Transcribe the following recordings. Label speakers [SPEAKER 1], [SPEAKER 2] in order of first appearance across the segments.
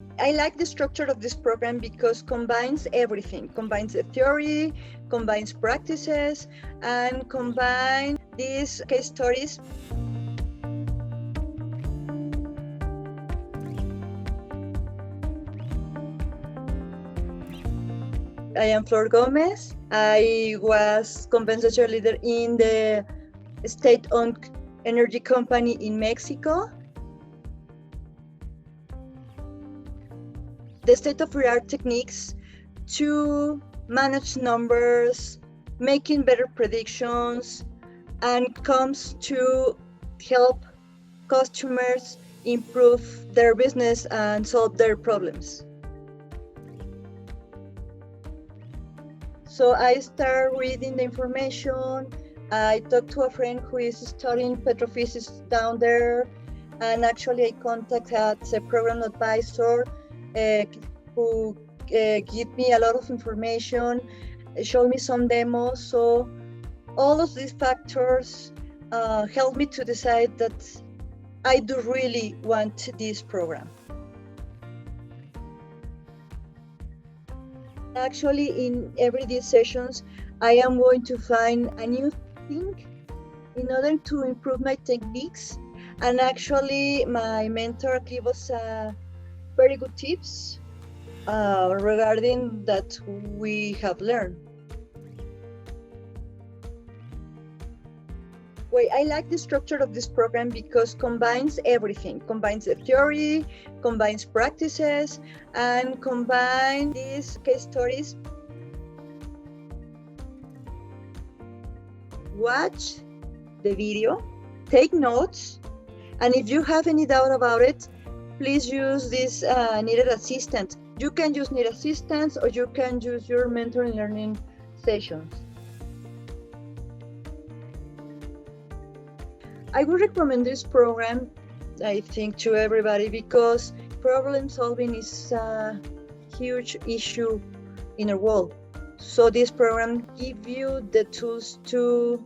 [SPEAKER 1] I like the structure of this program because combines everything, combines the theory, combines practices, and combines these case stories. I am Flor Gómez. I was compensation leader in the state-owned energy company in Mexico. The state-of-the-art techniques to manage numbers, making better predictions, and comes to help customers improve their business and solve their problems. So I start reading the information. I talked to a friend who is studying petrophysics down there, and actually I contacted a program advisor who give me a lot of information, show me some demos. So all of these factors help me to decide that I do really want this program. Actually, in every these sessions, I am going to find a new thing in order to improve my techniques. And actually, my mentor gave us very good tips regarding that we have learned. Well, I like the structure of this program because combines everything, combines the theory, combines practices, and combines these case stories. Watch the video, take notes, and if you have any doubt about it, please use this needed assistant. You can use needed assistance, or you can use your mentor and learning sessions. I would recommend this program, I think, to everybody because problem solving is a huge issue in the world. So this program gives you the tools to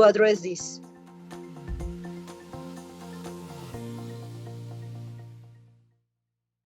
[SPEAKER 1] address this.